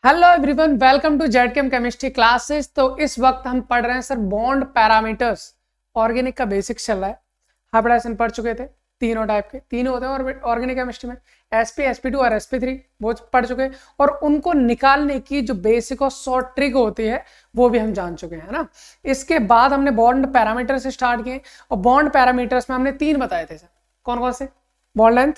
Hello everyone, welcome to ZChem chemistry classes. तो इस वक्त हम पढ़ रहे हैं सर बॉन्ड पैरामीटर्स। ऑर्गेनिक का बेसिक्स चल रहा है। हाइब्रिडाइजेशन पढ़ चुके थे, तीनों टाइप के तीन होते हैं और ऑर्गेनिक केमिस्ट्री में sp sp2 और sp3 वो पढ़ चुके हैं। और उनको निकालने की जो बेसिक और शॉर्ट ट्रिक होती है वो भी हम जान चुके हैं ना। इसके बाद हमने बॉन्ड पैरामीटर से स्टार्ट किए और बॉन्ड पैरामीटर्स में हमने तीन बताए थे सर। कौन कौन से? Bond length,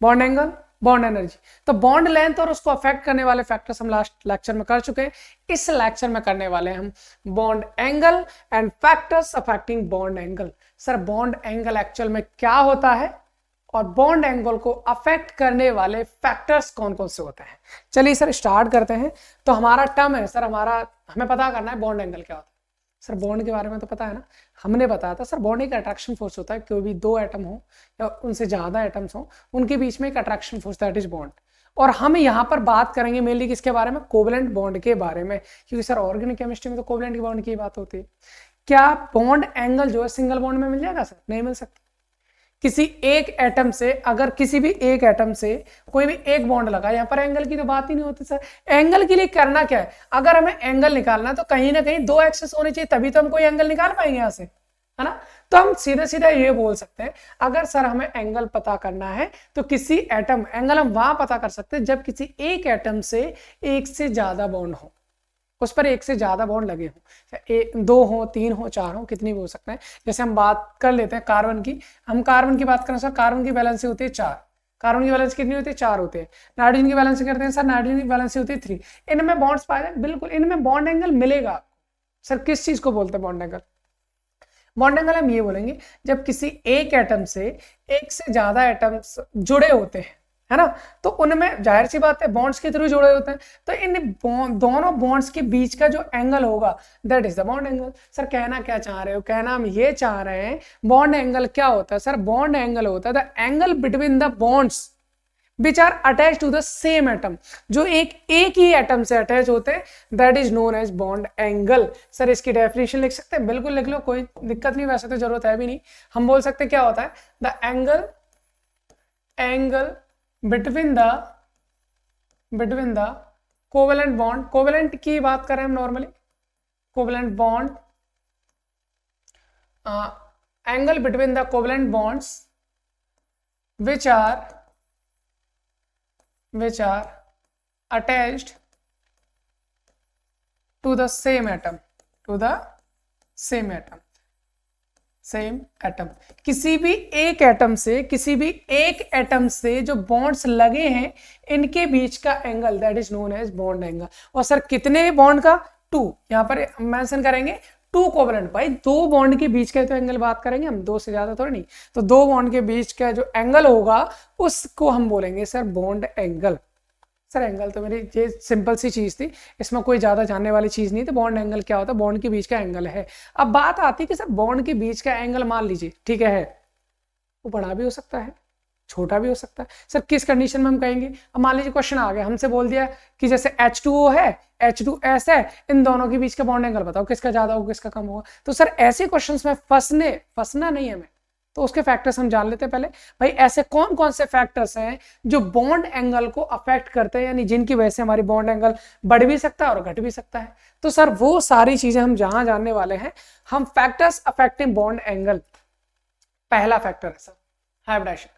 bond angle, bond energy. तो बॉन्ड लेंथ और उसको अफेक्ट करने वाले फैक्टर्स हम लास्ट लेक्चर में कर चुके हैं। इस लेक्चर में करने वाले हैं हम bond angle and factors affecting bond angle. Sir bond angle actual में क्या होता है और बॉन्ड एंगल को अफेक्ट करने वाले फैक्टर्स कौन कौन से होते हैं। चलिए सर स्टार्ट करते हैं। तो हमारा टर्म है सर, हमें पता करना है बॉन्ड एंगल क्या होता है। सर बॉन्ड के बारे में तो पता है ना, हमने बताया था सर बॉन्ड एक अट्रैक्शन फोर्स होता है। कोई भी दो एटम हो या उनसे ज्यादा एटम्स हो उनके बीच में एक attraction force, that is bond. और हम यहाँ पर बात करेंगे मेनली किसके बारे में? कोवेलेंट बॉन्ड के बारे में, क्योंकि सर ऑर्गेनिक केमिस्ट्री में तो कोवेलेंट बॉन्ड की बात होती है। क्या बॉन्ड एंगल जो है सिंगल बॉन्ड में मिल जाएगा? सर नहीं मिल सकता। किसी एक एटम से, अगर किसी भी एक एटम से कोई भी एक बॉन्ड लगा, यहाँ पर एंगल की तो बात ही नहीं होती सर। एंगल के लिए करना क्या है? अगर हमें एंगल निकालना है तो कहीं ना कहीं दो एक्सेस होने चाहिए, तभी तो हम कोई एंगल निकाल पाएंगे यहाँ से, है ना। तो हम सीधा सीधा ये बोल सकते हैं, अगर सर हमें एंगल पता करना है तो किसी एटम एंगल हम वहां पता कर सकते हैं जब किसी एक एटम से एक से ज्यादा बॉन्ड हो, उस पर एक से ज्यादा बॉन्ड लगे हों, दो हो, तीन हो, चार हो, कितनी भी हो सकते हैं। जैसे हम बात कर लेते हैं कार्बन की। हम कार्बन की बात करें सर, कार्बन की वैलेंसी होती है 4। कार्बन की वैलेंसी कितनी होती है? 4 होते हैं। नाइट्रोजन की वैलेंसी करते हैं सर, नाइट्रोजन की वैलेंसी होती है 3। इनमें बॉन्ड्स पाए जाए, बिल्कुल इनमें बॉन्ड एंगल मिलेगा। सर किस चीज को बोलते हैं बॉन्ड एंगल? बॉन्ड एंगल हम ये बोलेंगे जब किसी एक एटम से एक से ज्यादा एटम्स जुड़े होते हैं, है ना। तो उनमें जाहिर सी बात है बॉन्ड्स के थ्रू जुड़े होते हैं, तो इन दोनों बॉन्ड्स के बीच का जो एंगल होगा that is the bond angle. Sir कहना क्या चाह रहे हो? कहना हम ये चाह रहे हैं बॉन्ड एंगल क्या होता है? सर बॉन्ड एंगल होता है the angle between the bonds which are attached to the same atom, जो एक ही एटम से अटैच होते हैं, that is known as bond angle। Sir इसकी डेफिनेशन लिख सकते हैं? बिल्कुल लिख लो, कोई दिक्कत नहीं, वैसे तो जरूरत है भी नहीं। हम बोल सकते हैं क्या होता है? The angle between the covalent bond. Covalent की बात करें हम normally, covalent bond, angle between the covalent bonds which are attached to the same atom, same atom। किसी भी एक एटम से जो बॉन्ड्स लगे हैं इनके बीच का angle that is known as bond angle. और सर कितने बॉन्ड का? 2। यहां पर मेंशन करेंगे 2 कोवेलेंट। भाई दो बॉन्ड के बीच का तो एंगल बात करेंगे हम, दो से ज्यादा थोड़ी नहीं। तो दो बॉन्ड के बीच का जो एंगल होगा उसको हम बोलेंगे sir bond angle. Sir angle तो मेरी ये सिंपल सी चीज थी, इसमें कोई ज्यादा जानने वाली चीज नहीं थी। बॉन्ड एंगल क्या होता है? बॉन्ड के बीच का एंगल है। अब बात आती है कि सर बॉन्ड के बीच का एंगल मान लीजिए, ठीक है, वो बड़ा भी हो सकता है, छोटा भी हो सकता है। सर किस कंडीशन में हम कहेंगे? अब मान लीजिए क्वेश्चन आ गया, हमसे बोल दिया कि जैसे H2O है, H2S है, इन दोनों के बीच का बॉन्ड एंगल बताओ, किसका ज्यादा होगा किसका कम होगा। तो सर ऐसे क्वेश्चंस में फंसना नहीं है हमें, तो उसके फैक्टर्स हम जान लेते हैं पहले। भाई ऐसे कौन कौन से फैक्टर्स हैं जो बॉन्ड एंगल को अफेक्ट करते हैं, यानी जिनकी वजह से हमारी बॉन्ड एंगल बढ़ भी सकता है और घट भी सकता है। तो सर वो सारी चीजें हम जहां जानने वाले हैं, हम फैक्टर्स अफेक्टिंग बॉन्ड एंगल। पहला फैक्टर है सर हाइब्रिडाइजेशन।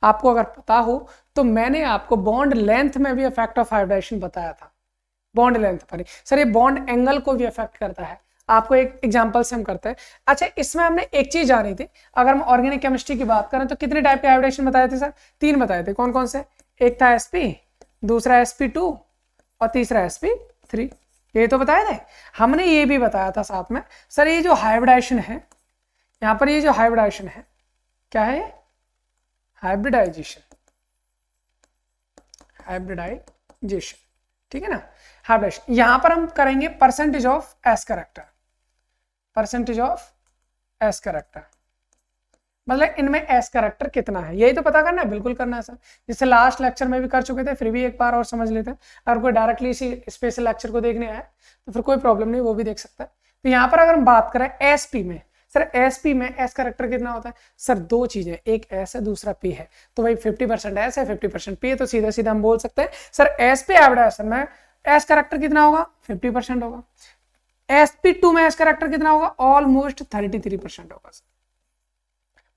आपको अगर पता हो तो मैंने आपको बॉन्ड लेंथ में भी इफेक्ट ऑफ हाइब्रिडाइजेशन बताया था, बॉन्ड लेंथ पर ही। सर ये बॉन्ड एंगल को भी अफेक्ट करता है। आपको एक एग्जांपल से हम करते हैं। अच्छा इसमें हमने एक चीज जानी थी, अगर हम ऑर्गेनिक केमिस्ट्री की बात करें तो कितने टाइप के हाइब्रिडेशन बताए थे सर? 3 बताए थे। कौन कौन से? एक था sp, दूसरा sp2 और तीसरा sp3। ये तो बताए थे। हमने ये भी बताया था साथ में सर ये जो हाइब्रिडाइजेशन है, यहाँ पर ये जो हाइब्रिडाइजेशन है क्या है? हाइब्रिडाइजेशन, ठीक है ना। हाइब्रिडेशन यहां पर हम करेंगे परसेंटेज ऑफ एस कैरेक्टर, मतलब इनमें एस कैरेक्टर कितना है, यही तो पता करना है। बिल्कुल करना है सर, जिससे लास्ट लेक्चर में भी कर चुके थे, फिर भी एक बार और समझ लेते हैं। अगर कोई डायरेक्टली इसी स्पेशल लेक्चर को देखने आया तो फिर कोई प्रॉब्लम नहीं, वो भी देख सकता है। तो यहाँ पर अगर हम बात करें एसपी में, सर एसपी में एस कैरेक्टर कितना होता है? सर दो चीजें, एक एस है दूसरा पी है। तो भाई 50% एस है 50% पी है, तो सीधा सीधा हम बोल सकते हैं सर एस पे हाइब्रिडाइजेशन में एस करेक्टर कितना होगा 50% होगा। sp2 में एस करेक्टर कितना होगा ऑलमोस्ट 33% होगा।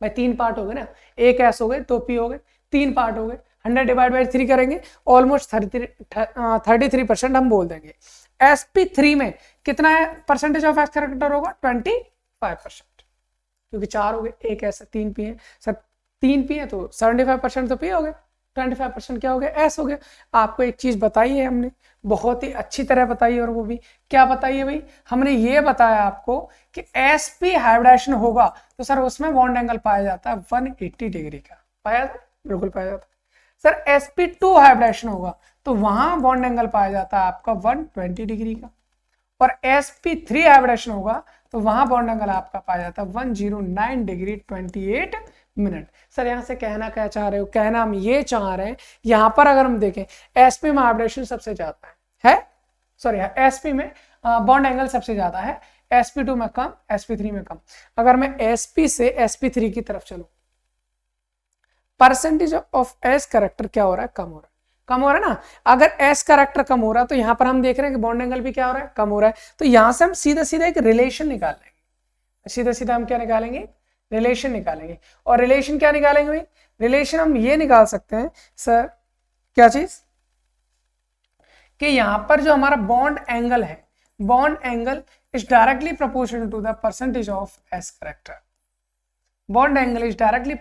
भाई 3 पार्ट हो गए ना, एक एस हो गए 2 पी हो गए, 3 पार्ट हो गए, 100 डिवाइड बाई 3 करेंगे ऑलमोस्ट 33% हम बोल देंगे। sp3 में कितना है परसेंटेज ऑफ एस करेक्टर होगा 25%, क्योंकि 4 हो गए, एक एस 3 पी है सर, 3 पी है तो 75% तो पी हो गए, 25% क्या हो गया एस हो गया। आपको एक चीज बताई है हमने, बहुत ही अच्छी तरह बताई है, और वो भी क्या बताई है भाई, हमने ये बताया आपको कि sp हाइब्रिडेशन होगा तो सर उसमें बॉन्ड एंगल पाया जाता है 180 डिग्री का, पाया जाता, बिल्कुल पाया जाता है। सर sp2 हाइब्रिडेशन होगा तो वहां बॉन्ड एंगल पाया जाता है आपका 120 डिग्री का, और sp3 हाइब्रिडेशन होगा तो वहां बॉन्ड एंगल आपका पाया जाता है 109 डिग्री 28 मिनट। सर यहां से कहना क्या चाह रहे हो, कहना हम ये चाह रहे हैं यहां पर अगर हम देखें sp में हाइब्रिडेशन सबसे ज्यादा है सॉरी sp में बॉन्ड एंगल सबसे ज्यादा है, sp2 में कम, sp3 में कम। अगर मैं sp से sp3 की तरफ चलूं, परसेंटेज ऑफ एस करेक्टर क्या हो रहा है, कम हो रहा है, कम हो रहा है ना। अगर एस करेक्टर कम हो रहा है तो यहां पर हम देख रहे हैं कि बॉन्ड एंगल भी क्या हो रहा है, कम हो रहा है। तो यहां से हम सीधा सीधा एक रिलेशन निकाल लेंगे, सीधा सीधा हम क्या निकालेंगे, रिलेशन निकालेंगे। और रिलेशन क्या निकालेंगे भाई, रिलेशन हम ये निकाल सकते हैं सर, क्या चीज, कि यहां पर जो हमारा बॉन्ड एंगल है, bond angle is directly proportional to the percentage of s character, bond angle is directly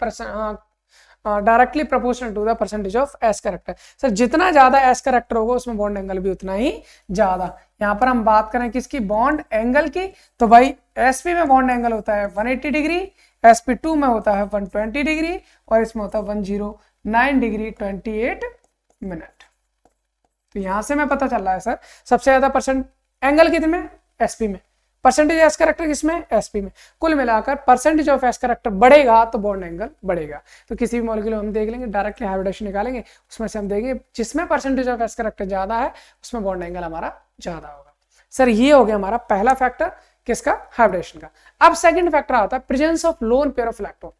proportional to the percentage of s character. Sir जितना ज्यादा एस करेक्टर होगा उसमें बॉन्ड एंगल भी उतना ही ज्यादा। यहां पर हम बात करें किसकी, बॉन्ड एंगल की, तो भाई sp में बॉन्ड एंगल होता है 180 डिग्री, sp2 में होता है 120 डिग्री, और इसमें होता है 109 डिग्री 28 मिनट। तो यहां से मैं पता चल रहा है सर सबसे ज्यादा परसेंट एंगल कितने में, sp में, परसेंटेज एस करेक्टर किसमें, sp में। कुल मिलाकर परसेंटेज ऑफ एस करेक्टर बढ़ेगा तो बॉन्ड एंगल बढ़ेगा। तो किसी भी मॉलिक्यूल हम देख लेंगे, डायरेक्टली हाइब्रिडेशन निकालेंगे, उसमें से हम देखेंगे जिसमें परसेंटेज ऑफ एस करेक्टर ज्यादा है उसमें बॉन्ड एंगल हमारा ज्यादा होगा। सर ये हो गया हमारा पहला फैक्टर किसका, हाइब्रिडेशन का। अब सेकंड फैक्टर आता है presence of lone pair of electron.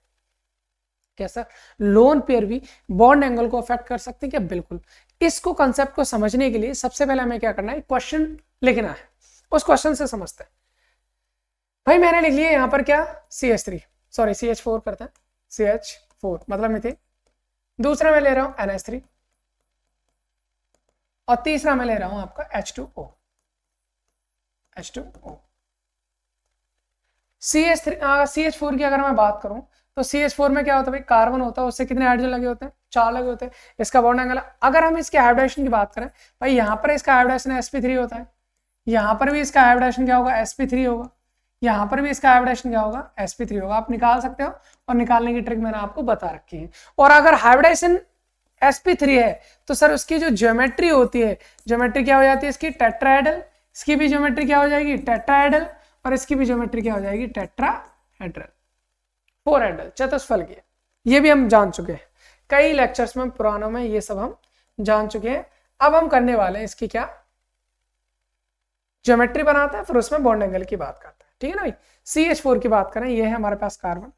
कैसा, लोन पेयर भी बॉन्ड एंगल को अफेक्ट कर सकते हैं क्या, बिल्कुल। इसको कंसेप्ट को समझने के लिए सबसे पहले हमें क्या करना है, क्वेश्चन लिखना है, उस क्वेश्चन से समझते हैं। भाई मैंने लिख लिया यहाँ पर क्या, CH3 सॉरी CH4 करते हैं, CH4 मतलब मिथेन, दूसरा मैं ले रहा हूं NH3, और तीसरा मैं ले रहा हूं आपका H2O। CH4 की अगर मैं बात करूं तो CH4 में क्या होता है भाई, कार्बन होता है, उससे कितने हाइड्रोजन लगे होते हैं, 4 लगे होते हैं। इसका बॉन्ड एंगल, अगर हम इसके हाइब्रिडेशन की बात करें भाई, यहाँ पर इसका हाइब्रिडेशन sp3 होता है, यहाँ पर भी इसका हाइब्रिडेशन क्या होगा, sp3 होगा, यहाँ पर भी इसका हाइब्रिडेशन क्या होगा, sp3 होगा। आप निकाल सकते हो, और निकालने की ट्रिक मैंने आपको बता रखी है। और अगर हाइब्रिडेशन sp3 है तो सर उसकी जो ज्योमेट्री होती है, ज्योमेट्री क्या हो जाती है इसकी, टेट्राहेड्रल, इसकी भी ज्योमेट्री क्या हो जाएगी, टेट्राहेड्रल, और इसकी भी ज्योमेट्री क्या हो जाएगी, टेट्राहेड्रल, फोरहेड्रल, चतुष्फल की। ये भी हम जान चुके हैं कई लेक्चर्स में पुरानों में, ये सब हम जान चुके हैं। अब हम करने वाले हैं इसकी क्या, ज्योमेट्री बनाते हैं, फिर उसमें बॉन्ड एंगल की बात करते हैं, ठीक है ना भाई। CH4 की बात करें, ये है हमारे पास कार्बन,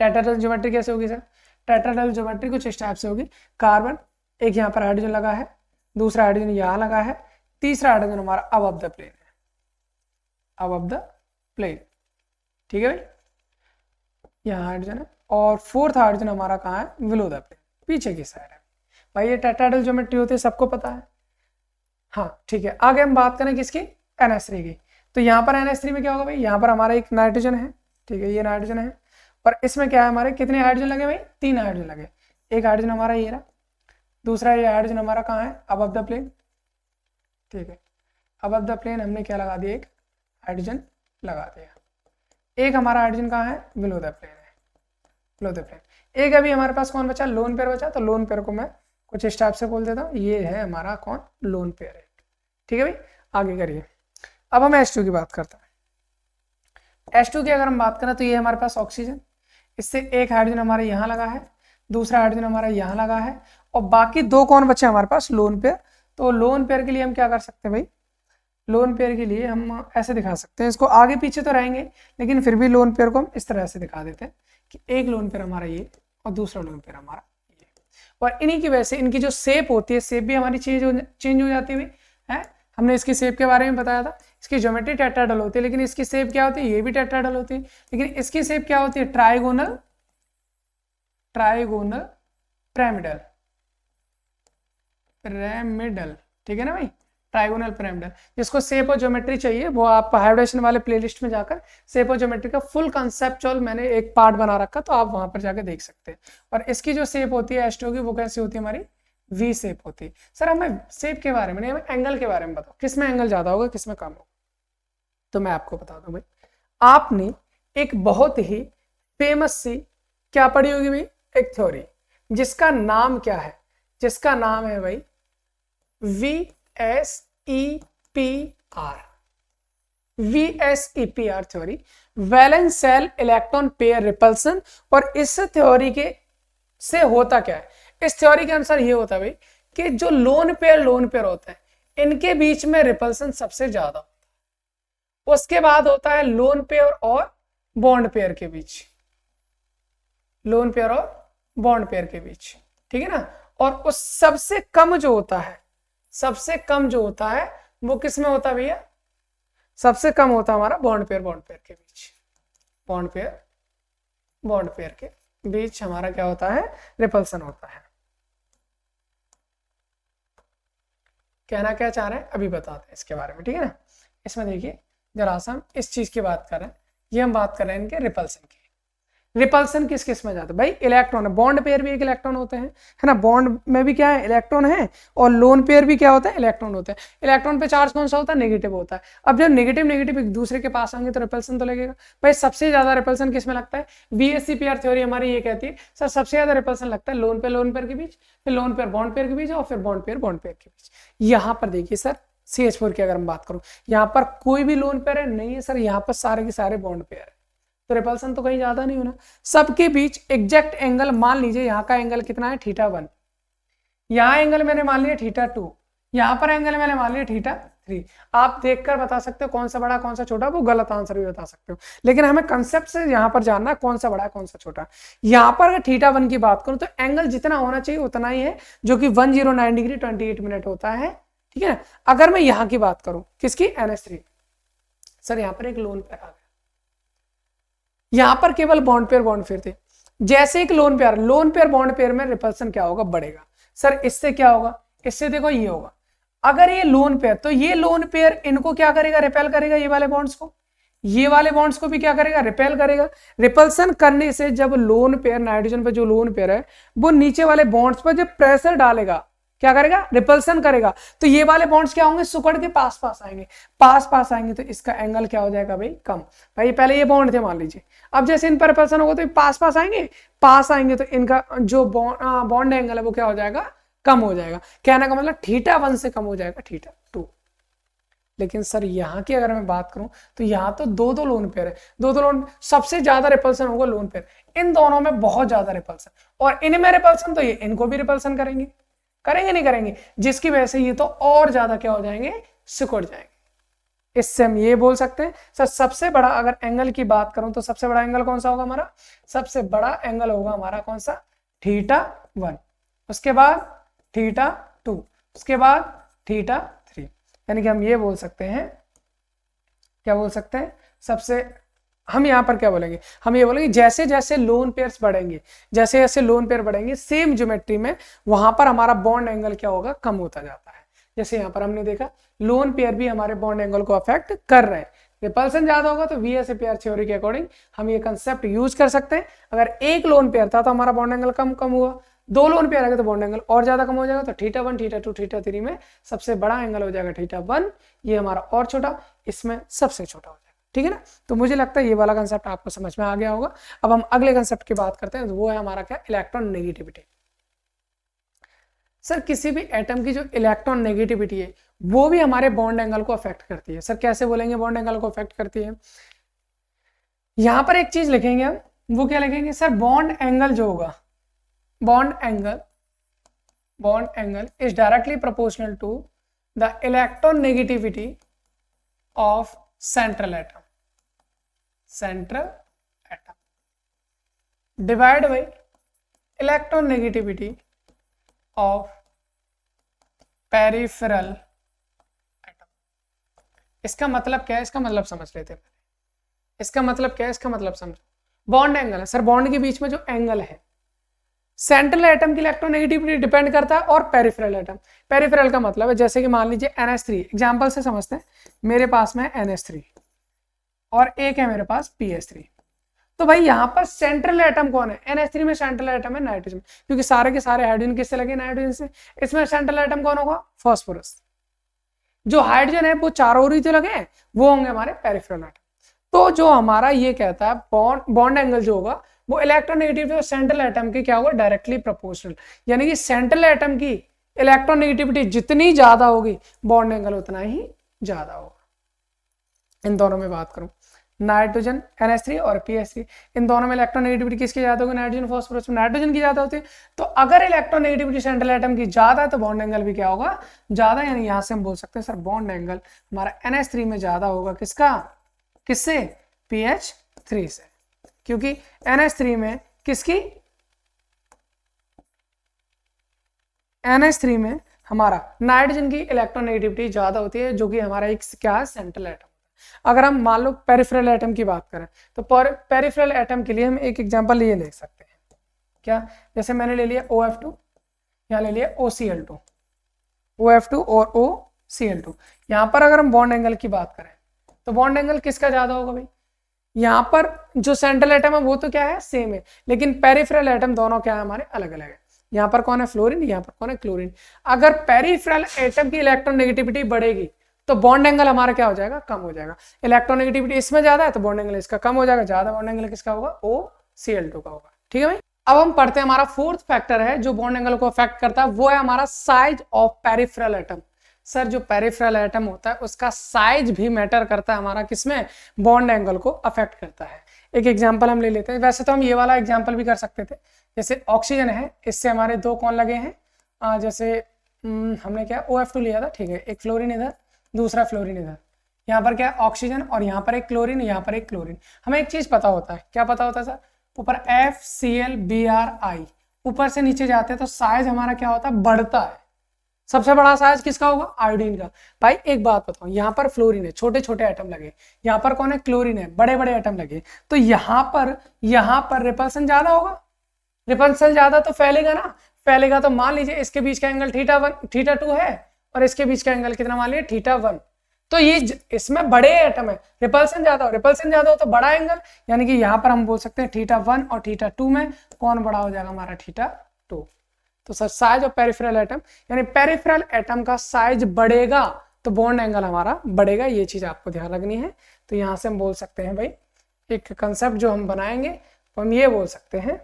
टेट्राहेड्रल ज्योमेट्री कैसे होगी सर, टेट्राहेड्रल ज्योमेट्री कुछ इस टाइप से होगी, कार्बन, एक यहाँ पर हाइड्रोजन लगा है, दूसरा हाइड्रोजन यहाँ लगा है, तीसरा हाइड्रोजन हमारा अबव द प्लेन है, अबव द प्लेन, ठीक है भाई, यहाँ हाइड्रोजन है, और फोर्थ हाइड्रोजन हमारा कहाँ है, बिलो द प्लेन, पीछे की साइड है भाई। ये टेट्राहेड्रल ज्योमेट्री होती है, सबको पता है, हाँ ठीक है। आगे हम बात करें किसकी, NH3 की, तो यहाँ पर NH3 में क्या होगा भाई, यहाँ पर हमारा एक नाइट्रोजन है, ठीक है, ये नाइट्रोजन है, और इसमें क्या है हमारे कितने हाइड्रोजन लगे भाई, 3 हाइड्रोजन लगे। एक हाइड्रोजन हमारा ये रहा, दूसरा ये हाइड्रोजन हमारा कहाँ है, अबव द प्लेन, ठीक है, अबव द प्लेन हमने क्या लगा दिया, एक हाइड्रोजन लगा दिया। एक हमारा हाइड्रोजन कहाँ है, बिलो द प्लेन है, बिलो द प्लेन। एक अभी हमारे पास कौन बचा, लोन पेयर बचा, तो लोन पेयर को मैं कुछ इस टाइप से बोल देता हूँ, ये है हमारा कौन, लोन पेयर है, ठीक है भाई। आगे करिए, अब हम H2 की बात करते हैं। H2 की अगर हम बात करें तो ये हमारे पास ऑक्सीजन, इससे एक हाइड्रोजन हमारे यहाँ लगा है, दूसरा हाइड्रोजन हमारा यहाँ लगा है, और बाकी 2 कौन बचे हमारे पास, लोन पेयर। तो लोन पेयर के लिए हम क्या कर सकते हैं भाई, लोन पेयर के लिए हम ऐसे दिखा सकते हैं, इसको आगे पीछे तो रहेंगे लेकिन फिर भी लोन पेयर को हम इस तरह से दिखा देते हैं कि एक लोन पेयर हमारा ये और दूसरा लोन पेयर हमारा ये, और इन्हीं की वजह से इनकी जो शेप होती है, शेप भी हमारी चेंज हो जाती है। है। हमने इसकी शेप के बारे में बताया था, इसकी ज्योमेट्री टेट्राहेड्रल होती है, लेकिन इसकी शेप क्या होती है, ये भी टेट्राहेड्रल होती है, लेकिन इसकी शेप क्या होती है, ट्राइगोनल पिरामिडल, ठीक है ना भाई, ट्राइगोनल पिरामिडल। जिसको शेप और ज्योमेट्री चाहिए वो आप हाइब्रिडेशन वाले प्लेलिस्ट में जाकर शेप और ज्योमेट्री का फुल कंसेप्चुअल मैंने एक पार्ट बना रखा, तो आप वहां पर जाकर देख सकते हैं। और इसकी जो शेप होती है एस्ट्रो की, वो कैसी होती है हमारी, वी शेप होती है। सर हमें शेप के बारे में नहीं, हमें एंगल के बारे में बताओ, किस में एंगल ज्यादा होगा, किस में कम होगा। तो मैं आपको बता दूं भाई, आपने एक बहुत ही फेमस सी क्या पढ़ी होगी भाई, एक थ्योरी, जिसका नाम क्या है, जिसका नाम है भाई VSEPR, VSEPR theory, valence shell electron pair repulsion. और इस थ्योरी के से होता क्या है, इस थ्योरी के अनुसार ये होता है भाई कि जो लोन पेयर होते हैं, इनके बीच में रिपल्सन सबसे ज्यादा होता है। उसके बाद होता है लोन पेयर और बॉन्ड पेयर के बीच, लोन पेयर और बॉन्ड पेयर के बीच, ठीक है ना। और उस सबसे कम जो होता है, सबसे कम जो होता है वो किस में होता है भैया, सबसे कम होता है हमारा बॉन्ड पेयर के बीच, बॉन्ड पेयर के बीच हमारा क्या होता है, रिपल्सन होता है। कहना क्या चाह रहे हैं अभी बताते हैं इसके बारे में, ठीक है ना। इसमें देखिए जरा सा हम इस चीज की बात कर रहे हैं, ये हम बात कर रहे हैं इनके रिपल्सन की। रिपल्सन किस किस में जाता है भाई, इलेक्ट्रॉन है, बॉन्ड पेयर भी एक इलेक्ट्रॉन होते हैं, है ना, बॉन्ड में भी क्या है, इलेक्ट्रॉन है, और लोन पेयर भी क्या होता है, इलेक्ट्रॉन होते हैं। इलेक्ट्रॉन पे चार्ज कौन सा होता है, नेगेटिव होता है। अब जब नेगेटिव एक दूसरे के पास आएंगे तो रिपल्सन तो लगेगा भाई। सबसे ज्यादा रिपल्सन किस में लगता है, VSEPR थ्योरी हमारी ये कहती है सर सबसे ज्यादा रिपल्सन लगता है लोन पेयर के बीच, फिर लोन पेयर बॉन्ड पेयर के बीच, और फिर बॉन्ड पेयर के बीच। यहाँ पर देखिए सर CH4 की अगर हम बात करूं, यहाँ पर कोई भी लोन पेयर है नहीं है सर, यहाँ पर सारे के सारे बॉन्ड पेयर है, तो रिपल्सन तो कहीं ज्यादा नहीं होना। सबके बीच एग्जैक्ट एंगल मान लीजिए, यहाँ का एंगल कितना है, θ1, यहाँ एंगल मैंने मान लिया θ2, यहाँ पर एंगल मैंने मान लिया θ3। आप देखकर बता सकते हो कौन सा बड़ा कौन सा छोटा, वो गलत आंसर भी बता सकते हो, लेकिन हमें कंसेप्ट से यहाँ पर जानना है कौन सा बड़ा कौन सा छोटा। यहाँ पर अगर θ1 की बात करूं तो एंगल जितना होना चाहिए उतना ही है, जो कि 109 डिग्री 28 मिनट होता है, ठीक है। अगर मैं यहाँ की बात करूं, किसकी, NH3, सर यहाँ पर एक लोन पेयर आ गया, यहां पर केवल बॉन्ड पेयर थे। जैसे एक लोन पेयर बॉन्ड पेयर में रिपल्सन क्या होगा, बढ़ेगा। सर इससे क्या होगा, इससे देखो ये होगा, अगर ये लोन पेयर, तो ये लोन पेयर इनको क्या करेगा, रिपेल करेगा, ये वाले बॉन्ड्स को, ये वाले बॉन्ड्स को भी क्या करेगा, रिपेल करेगा। रिपल्सन करने से जब लोन पेयर, नाइट्रोजन पर जो लोन पेयर है वो नीचे वाले बॉन्ड्स पर जब प्रेशर डालेगा, क्या करेगा, रिपल्सन करेगा, तो ये वाले बॉन्ड्स क्या होंगे, सुकड़ के पास पास आएंगे, तो इसका एंगल क्या हो जाएगा भाई, कम। भाई पहले ये बॉन्ड थे मान लीजिए, अब जैसे इन पर रिपल्सन होगा तो पास आएंगे, तो इनका जो बॉन्ड एंगल है वो क्या हो जाएगा, कम हो जाएगा। कहने का मतलब θ1 से कम हो जाएगा θ2। लेकिन सर यहाँ की अगर मैं बात करूं तो यहाँ तो दो लोन पेयर है, दो लोन, सबसे ज्यादा रिपल्सन होगा लोन पेयर, इन दोनों में बहुत ज्यादा रिपल्सन, और इनमें रिपल्सन तो ये इनको भी रिपल्सन करेंगे नहीं करेंगे, जिसकी वजह से ये तो और ज्यादा क्या हो जाएंगे, सिकुड़ जाएंगे। इससे हम ये बोल सकते हैं सर सबसे बड़ा, अगर एंगल की बात करूं तो सबसे बड़ा एंगल कौन सा होगा हमारा, सबसे बड़ा एंगल होगा हमारा कौन सा, θ1, उसके बाद θ2, उसके बाद θ3। यानी कि हम ये बोल सकते हैं, क्या बोल सकते हैं, सबसे, हम यहाँ पर क्या बोलेंगे, हम ये बोलेंगे जैसे जैसे लोन पेयर्स बढ़ेंगे, जैसे जैसे लोन पेयर बढ़ेंगे सेम ज्योमेट्री में, वहां पर हमारा बॉन्ड एंगल क्या होगा, कम होता जाता है। जैसे यहाँ पर हमने देखा लोन पेयर भी हमारे बॉन्ड एंगल को अफेक्ट कर रहे हैं। रिपल्सन ज्यादा होगा तो VSEPR थ्योरी के अकॉर्डिंग हम ये कंसेप्ट यूज कर सकते हैं। अगर एक लोन पेयर था तो हमारा बॉन्ड एंगल कम हुआ, दो लोन पेयर आ गए तो बॉन्ड एंगल और ज्यादा कम हो जाएगा, तो θ1 θ2 θ3 में सबसे बड़ा एंगल हो जाएगा θ1, ये हमारा और छोटा, इसमें सबसे छोटा हो जाएगा, ठीक है ना। तो मुझे लगता है ये वाला कंसेप्ट आपको समझ में आ गया होगा। अब हम अगले कंसेप्ट की बात करते हैं, तो वो है हमारा क्या, इलेक्ट्रॉन नेगेटिविटी। सर किसी भी एटम की जो इलेक्ट्रॉन नेगेटिविटी है वो भी हमारे बॉन्ड एंगल को अफेक्ट करती है। सर कैसे बोलेंगे बॉन्ड एंगल को अफेक्ट करती है, यहां पर एक चीज लिखेंगे हम, वो क्या लिखेंगे सर, बॉन्ड एंगल जो होगा, bond angle is directly proportional to the electron negativity of central atom divide by electron negativity of peripheral इसका मतलब क्या है, इसका मतलब समझ लेते हैं। इसका मतलब क्या है, इसका मतलब समझो। बॉन्ड एंगल है सर, बॉन्ड के बीच में जो एंगल है, सेंट्रल एटम की इलेक्ट्रोनेगेटिविटी डिपेंड करता है और पेरिफेरल एटम। पेरिफेरल का मतलब है जैसे कि मान लीजिए NH3, एग्जांपल से समझते हैं। मेरे पास में NH3 और एक है मेरे पास PS3। तो भाई यहाँ पर सेंट्रल एटम कौन है? NH3 में सेंट्रल एटम है नाइट्रोजन, क्योंकि सारे के सारे हाइड्रोजन किससे लगे? नाइट्रोजन से। इसमें सेंट्रल एटम कौन होगा? फास्फोरस। जो हाइड्रोजन है वो चारों ओर ही तो लगे हैं, वो होंगे हमारे पेरिफेरल एटम। तो जो हमारा ये कहता है बॉन्ड एंगल जो होगा वो इलेक्ट्रोनेगेटिविटी और सेंट्रल एटम की क्या होगा? Directly proportional. यानी कि सेंट्रल एटम की इलेक्ट्रोनेगेटिविटी जितनी ज्यादा होगी बॉन्ड एंगल उतना ही ज्यादा होगा। इन दोनों में बात करूं, नाइट्रोजन NH3 और PS3, इन दोनों में इलेक्ट्रोनेगेटिविटी किसकी ज्यादा होगी? नाइट्रोजन फास्फोरस में नाइट्रोजन की ज्यादा होती है। तो अगर इलेक्ट्रोनेगेटिविटी सेंट्रल एटम की ज्यादा है तो बॉन्ड एंगल भी क्या होगा? ज्यादा। यानी यहां से हम बोल सकते हैं सर बॉन्ड एंगल हमारा NH3 में ज्यादा होगा। किसका? किससे? PH3 से। क्योंकि NH3 में किसकी? NH3 में हमारा नाइट्रोजन की इलेक्ट्रोनेगेटिविटी ज्यादा होती है, जो कि हमारा एक क्या है? Central atom. अगर हम मान लो पेरिफेरल एटम की बात करें तो पेरिफेरल एटम के लिए हम एक एग्जांपल ये ले सकते हैं। क्या? जैसे मैंने ले लिया OF2, यहाँ ले लिया OCl2, OF2 और OCl2। यहाँ पर अगर हम बॉन्ड एंगल की बात करें तो बॉन्ड एंगल किसका ज्यादा होगा भाई? यहाँ पर जो सेंट्रल एटम है वो तो क्या है? सेम है, लेकिन पेरिफेरल एटम दोनों क्या है? हमारे अलग अलग है। यहाँ पर कौन है? फ्लोरीन, यहाँ पर कौन है? क्लोरीन। अगर पेरिफेरल एटम की इलेक्ट्रोनेगेटिविटी बढ़ेगी तो बॉन्ड एंगल हमारा क्या हो जाएगा? कम हो जाएगा। इलेक्ट्रोनेगेटिविटी इसमें ज्यादा है तो बॉन्ड एंगल इसका कम हो जाएगा, ज्यादा बॉन्ड एंगल किसका होगा? OCl2 का होगा। ठीक है भाई। अब हम पढ़ते हैं हमारा फोर्थ फैक्टर है जो बॉन्ड एंगल को अफेक्ट करता है, वो है हमारा size of peripheral atom. Sir जो पेरिफेरल एटम होता है उसका साइज भी मैटर करता है हमारा किसमें? बॉन्ड एंगल को अफेक्ट करता है। एक एग्जांपल हम ले लेते हैं, वैसे तो हम ये वाला एग्जांपल भी कर सकते थे। जैसे ऑक्सीजन है, इससे हमारे दो कौन लगे हैं? जैसे हमने क्या OF2 लिया था, ठीक है, एक फ्लोरीन इधर, दूसरा फ्लोरीन इधर। यहाँ पर क्या? ऑक्सीजन, और यहाँ पर एक क्लोरीन, यहाँ पर एक क्लोरीन। हमें एक चीज पता होता है, क्या पता होता है सर? ऊपर FCl Bri, ऊपर से नीचे जाते हैं तो साइज हमारा क्या होता है? बढ़ता है। सबसे बड़ा साइज किसका होगा? आयोडीन का। भाई एक बात बताओ, यहाँ पर फ्लोरीन है, छोटे छोटे एटम लगे, यहाँ पर कौन है? क्लोरीन है, बड़े बड़े एटम लगे। तो यहाँ पर रिपल्सन ज्यादा होगा। रिपल्सन ज्यादा तो फैलेगा ना, फैलेगा। तो मान लीजिए इसके बीच का एंगल θ2 है और इसके बीच का एंगल कितना? मान लीजिए θ1। तो ये इसमें बड़े एटम है, रिपल्सन ज्यादा हो तो बड़ा एंगल, यानी कि यहाँ पर हम बोल सकते हैं θ1 और θ2 में कौन बड़ा हो जाएगा? हमारा θ2। तो sir size of peripheral atom, यानी पेरिफेरल एटम का साइज बढ़ेगा तो बॉन्ड एंगल हमारा बढ़ेगा। ये चीज आपको ध्यान रखनी है। तो यहां से हम बोल सकते हैं भाई, एक कंसेप्ट जो हम बनाएंगे तो हम ये बोल सकते हैं,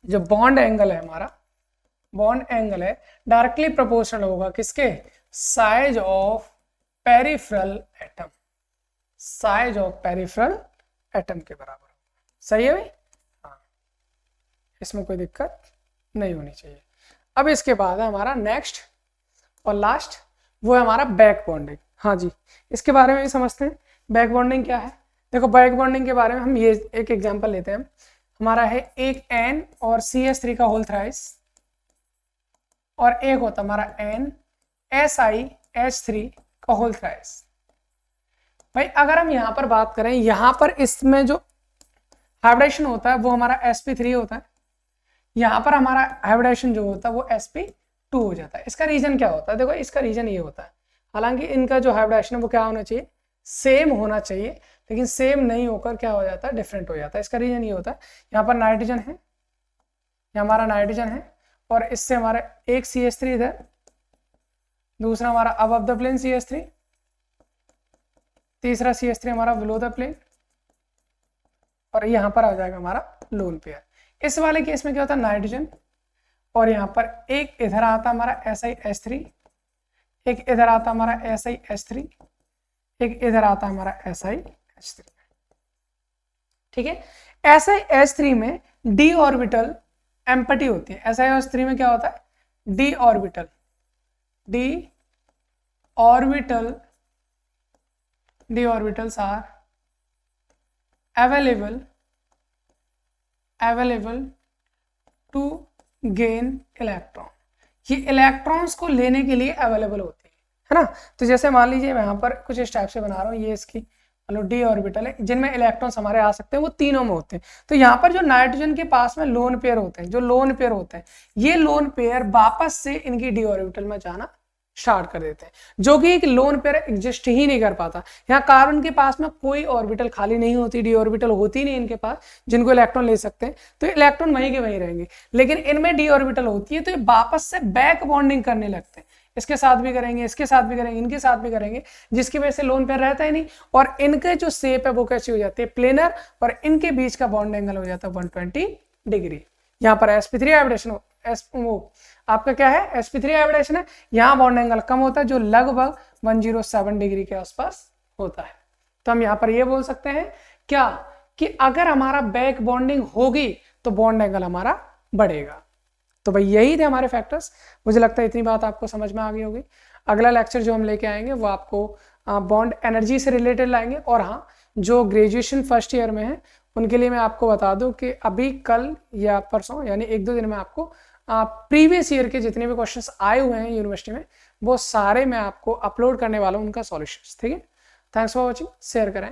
जो बॉन्ड एंगल है हमारा, बॉन्ड एंगल है डायरेक्टली प्रोपोर्शनल होगा किसके? Size of peripheral atom. Size of peripheral atom के बराबर। सही है भाई? हाँ, इसमें कोई दिक्कत नहीं होनी चाहिए। अब इसके बाद है हमारा नेक्स्ट और लास्ट, वो है हमारा बैक बॉन्डिंग। हाँ जी, इसके बारे में भी समझते हैं। बैक बॉन्डिंग क्या है? देखो बैक बॉन्डिंग के बारे में हम ये एक एग्जांपल लेते हैं। हमारा है एक N और CH3 का होल थ्राइस, और एक होता हमारा NSiH3 का होल थ्राइस। भाई अगर हम यहाँ पर बात करें, यहाँ पर इसमें जो हाइब्रिडेशन होता है वो हमारा sp3 होता है, यहाँ पर हमारा हाइब्रिडेशन जो होता है वो sp2 हो जाता है। इसका रीजन क्या होता है? देखो इसका रीजन ये होता है, हालांकि इनका जो हाइब्रिडेशन है वो क्या होना चाहिए? सेम होना चाहिए, लेकिन सेम नहीं होकर क्या हो जाता है? डिफरेंट हो जाता है। इसका रीजन ये होता है, यहाँ पर नाइट्रोजन है, यहाँ हमारा नाइट्रोजन है, और इससे हमारा एक CH3 इधर, दूसरा हमारा अबव द प्लेन CH3, तीसरा CH3 हमारा बिलो द प्लेन, और यहाँ पर आ जाएगा हमारा लोन पेयर। इस वाले केस में क्या होता है? नाइट्रोजन, और यहाँ पर एक इधर आता हमारा SiH3, एक इधर आता हमारा SiH3, एक इधर आता हमारा SiH3। ठीक है, SiH3 में d ऑर्बिटल एम्प्टी होती है। SiH3 में क्या होता है? d orbital, d orbitals are available to gain electron। ये इलेक्ट्रॉन्स को लेने के लिए अवेलेबल होते हैं। है ना। तो जैसे मान लीजिए मैं यहाँ पर कुछ इस टाइप से बना रहा हूँ, ये इसकी मतलब डी ऑर्बिटल है जिनमें इलेक्ट्रॉन्स हमारे आ सकते हैं, वो तीनों में होते हैं। तो यहाँ पर जो नाइट्रोजन के पास में लोन पेयर होते हैं, जो लोन पेयर होते हैं, ये लोन पेयर वापस से इनकी डी ऑर्बिटल में जाना स्टार्ट कर देते हैं, जो कि एक लोन पेयर एग्जिस्ट ही नहीं कर पाता। यहाँ कार्बन के पास में कोई ऑर्बिटल खाली नहीं होती, डी ऑर्बिटल होती नहीं इनके पास जिनको इलेक्ट्रॉन ले सकते हैं, तो इलेक्ट्रॉन वहीं के वहीं रहेंगे। लेकिन इनमें डी ऑर्बिटल होती है तो ये वापस से बैक बॉन्डिंग करने लगते हैं, इसके साथ भी करेंगे, इसके साथ भी करेंगे, इनके साथ भी करेंगे, जिसकी वजह से लोन पेयर रहता ही नहीं। और इनके जो शेप है वो कैसी हो जाती है, प्लेनर, और इनके बीच का बॉन्ड एंगल हो जाता है 120 डिग्री। यहाँ पर sp3 हाइब्रिडेशन आपका क्या है, sp3 हाइब्रिडेशन है, यहाँ बॉन्ड एंगल कम होता है जो लगभग 107 डिग्री के आसपास होता है। तो हम यहाँ पर ये बोल सकते हैं क्या कि अगर हमारा बैक बॉन्डिंग होगी तो बॉन्ड एंगल हमारा बढ़ेगा। तो भाई यही थे हमारे फैक्टर्स। मुझे लगता है इतनी बात आपको समझ में आ गई होगी। अगला लेक्चर जो हम लेके आएंगे वो आपको बॉन्ड एनर्जी से रिलेटेड लाएंगे। और हाँ, जो ग्रेजुएशन फर्स्ट ईयर में है उनके लिए मैं आपको बता दूं कि अभी कल या परसों यानी 1-2 दिन में आपको प्रीवियस ईयर के जितने भी क्वेश्चंस आए हुए हैं यूनिवर्सिटी में वो सारे मैं आपको अपलोड करने वाला हूं, उनका सॉल्यूशंस। ठीक है, थैंक्स फॉर वॉचिंग, शेयर करें।